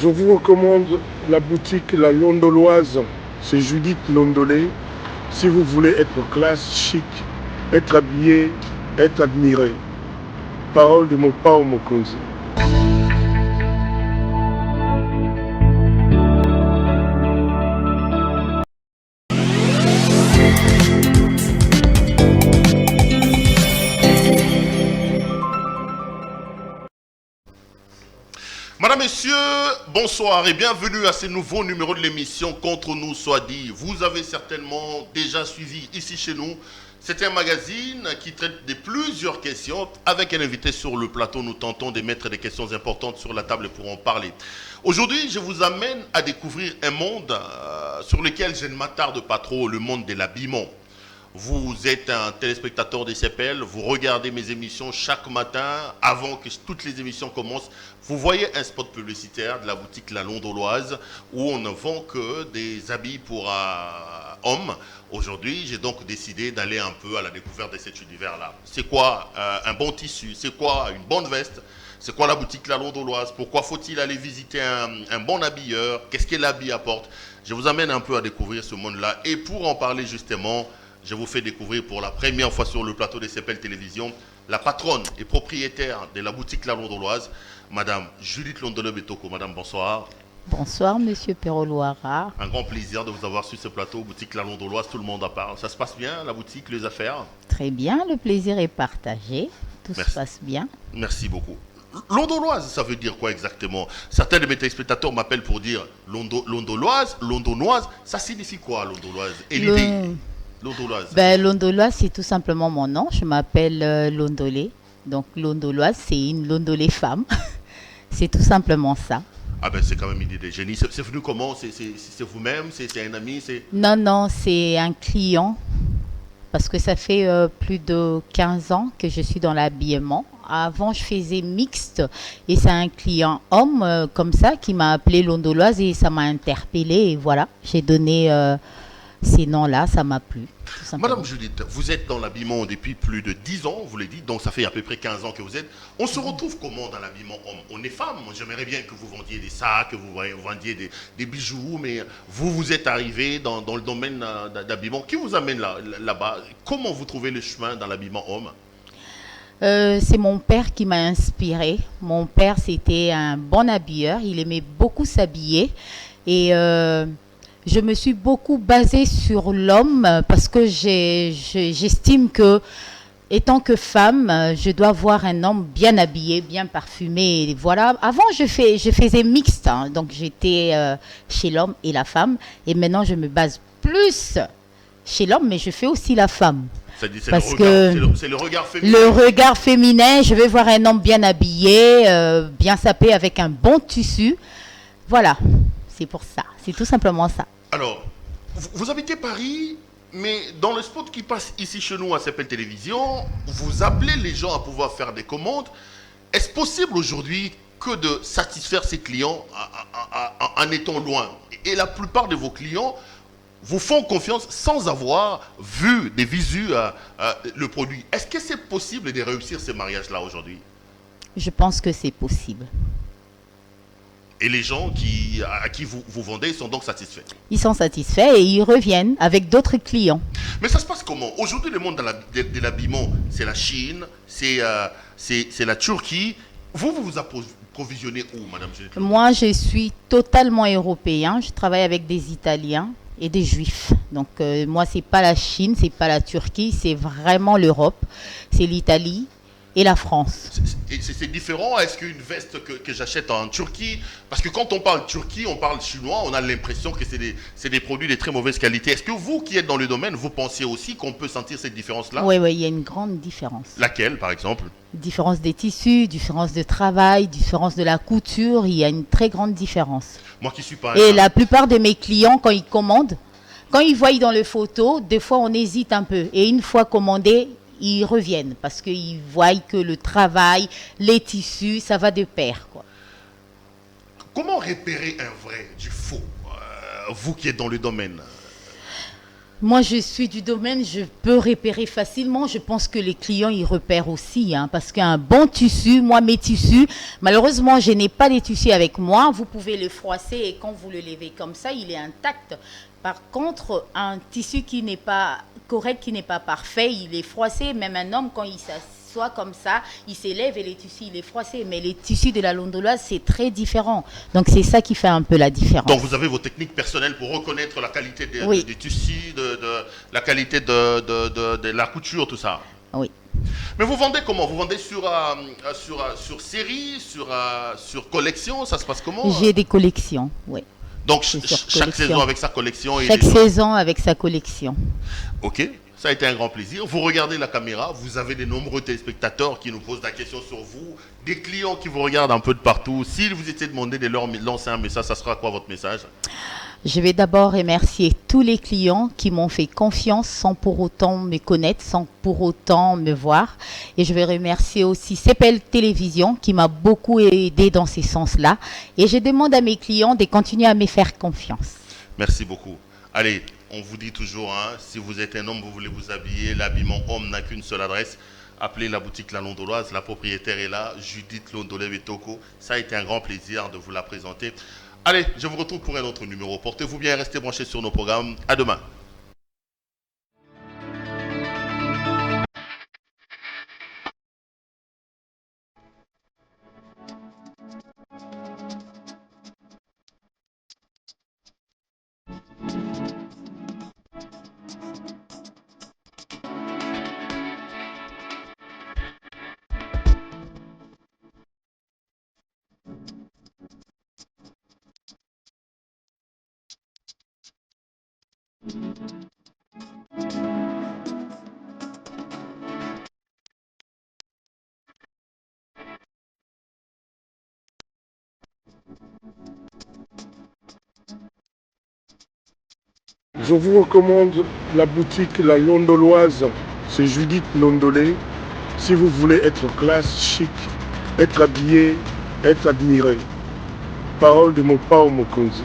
Je vous recommande la boutique La Londoloise. C'est Judith Londolé. Si vous voulez être classe, chic, être habillé, être admiré. Parole de mon Pao Mokonzi. Madame, Messieurs, bonsoir et bienvenue à ce nouveau numéro de l'émission Contre nous soit dit. Vous avez certainement déjà suivi ici chez nous. C'est un magazine qui traite de plusieurs questions. Avec un invité sur le plateau, nous tentons de mettre des questions importantes sur la table pour en parler. Aujourd'hui, je vous amène à découvrir un monde sur lequel je ne m'attarde pas trop, le monde de l'habillement. Vous êtes un téléspectateur des CPL, vous regardez mes émissions chaque matin avant que toutes les émissions commencent. Vous voyez un spot publicitaire de la boutique La Londoloise où on ne vend que des habits pour hommes. Aujourd'hui, j'ai donc décidé d'aller un peu à la découverte de cet univers-là. C'est quoi un bon tissu? C'est quoi une bonne veste? C'est quoi la boutique La Londoloise? Pourquoi faut-il aller visiter un bon habilleur? Qu'est-ce que l'habit apporte? Je vous amène un peu à découvrir ce monde-là. Et pour en parler justement, je vous fais découvrir pour la première fois sur le plateau des CPL Télévision la patronne et propriétaire de la boutique La Londoloise, Madame Judith Londolé-Betoko. Madame, bonsoir. Bonsoir, Monsieur Peroloara. Un grand plaisir de vous avoir sur ce plateau, boutique La Londoloise, tout le monde en parle. Ça se passe bien, la boutique, les affaires? Très bien, le plaisir est partagé. Tout se passe bien. Merci beaucoup. Londoloise, ça veut dire quoi exactement? Certains de mes téléspectateurs m'appellent pour dire Londoloise, Londonoise. Ça signifie quoi, Londoloise? Et l'idée Londoloise. Londoloise, c'est tout simplement mon nom. Je m'appelle Londolé. Donc, Londoloise, c'est une Londolé femme. C'est tout simplement ça. Ah ben, c'est quand même une idée de génie. C'est venu comment? C'est vous-même? C'est un ami? Non, c'est un client. Parce que ça fait plus de 15 ans que je suis dans l'habillement. Avant, je faisais mixte. Et c'est un client homme comme ça qui m'a appelé Londoloise et ça m'a interpellée. Et voilà, j'ai donné ces noms-là, ça m'a plu. Madame Judith, vous êtes dans l'habillement depuis plus de 10 ans, vous l'avez dit, donc ça fait à peu près 15 ans que vous êtes. On se retrouve comment dans l'habillement homme? On est femme, j'aimerais bien que vous vendiez des sacs, que vous vendiez des bijoux, mais vous êtes arrivé dans le domaine d'habillement. Qui vous amène là-bas? Comment vous trouvez le chemin dans l'habillement homme? C'est mon père qui m'a inspiré. Mon père, c'était un bon habilleur, il aimait beaucoup s'habiller et je me suis beaucoup basée sur l'homme parce que j'estime que, étant que femme, je dois voir un homme bien habillé, bien parfumé. Et voilà. Avant, je faisais mixte, hein, donc j'étais chez l'homme et la femme. Et maintenant, je me base plus chez l'homme, mais je fais aussi la femme. Parce que c'est le regard féminin. Le regard féminin, je vais voir un homme bien habillé, bien sapé avec un bon tissu. Voilà, c'est pour ça. C'est tout simplement ça. Alors, vous habitez Paris, mais dans le spot qui passe ici chez nous à CPL Télévision, vous appelez les gens à pouvoir faire des commandes. Est-ce possible aujourd'hui que de satisfaire ses clients en étant loin? Et la plupart de vos clients vous font confiance sans avoir vu des visus le produit. Est-ce que c'est possible de réussir ce mariage-là aujourd'hui? Je pense que c'est possible. Et les gens à qui vous vendez sont donc satisfaits? Ils sont satisfaits et ils reviennent avec d'autres clients. Mais ça se passe comment? Aujourd'hui, le monde de l'habillement, c'est la Chine, c'est la Turquie. Vous approvisionnez où, Madame Judith? Moi, je suis totalement européen. Je travaille avec des Italiens et des Juifs. Donc, moi, c'est pas la Chine, c'est pas la Turquie, c'est vraiment l'Europe. C'est l'Italie et la France. C'est différent? Est-ce qu'une veste que j'achète en Turquie, parce que quand on parle Turquie, on parle chinois, on a l'impression que c'est des produits de très mauvaise qualité. Est-ce que vous qui êtes dans le domaine, vous pensez aussi qu'on peut sentir cette différence-là? Oui, il y a une grande différence. Laquelle, par exemple? Différence des tissus, différence de travail, différence de la couture, il y a une très grande différence. Moi qui suis pas... Et la plupart de mes clients, quand ils commandent, quand ils voient dans les photos, des fois on hésite un peu. Et une fois commandé, ils reviennent parce qu'ils voient que le travail, les tissus, ça va de pair, quoi. Comment repérer un vrai du faux, vous qui êtes dans le domaine? Moi, je suis du domaine, je peux repérer facilement. Je pense que les clients, ils repèrent aussi, hein, parce qu'un bon tissu, moi, mes tissus, malheureusement, je n'ai pas les tissus avec moi. Vous pouvez le froisser et quand vous le levez comme ça, il est intact. Par contre, un tissu qui n'est pas correct, qui n'est pas parfait, il est froissé. Même un homme, quand il s'assoit comme ça, il s'élève et les tissus, il est froissé. Mais les tissus de la londoloise, c'est très différent. Donc, c'est ça qui fait un peu la différence. Donc, vous avez vos techniques personnelles pour reconnaître la qualité Oui. du tissu, la qualité de la couture, tout ça. Oui. Mais vous vendez comment? Vous vendez sur série, sur collection? Ça se passe comment? J'ai des collections, oui. Donc, C'est sur chaque collection. saison avec sa collection. Et Chaque saison avec sa collection. Ok, ça a été un grand plaisir. Vous regardez la caméra, vous avez de nombreux téléspectateurs qui nous posent la question sur vous, des clients qui vous regardent un peu de partout. S'ils vous étaient demandé de leur lancer un message, ça sera quoi votre message? Je vais d'abord remercier tous les clients qui m'ont fait confiance sans pour autant me connaître, sans pour autant me voir. Et je vais remercier aussi CPL Télévision qui m'a beaucoup aidé dans ces sens-là. Et je demande à mes clients de continuer à me faire confiance. Merci beaucoup. Allez, on vous dit toujours, hein, si vous êtes un homme, vous voulez vous habiller, l'habillement homme n'a qu'une seule adresse. Appelez la boutique La Londoloise, la propriétaire est là, Judith Londolé-Betoko. Ça a été un grand plaisir de vous la présenter. Allez, je vous retrouve pour un autre numéro. Portez-vous bien et restez branchés sur nos programmes. À demain. Je vous recommande la boutique La Londoloise. C'est Judith Londolé. Si vous voulez être classe, chic, être habillé, être admiré. Parole de mon Pao Mokonzi.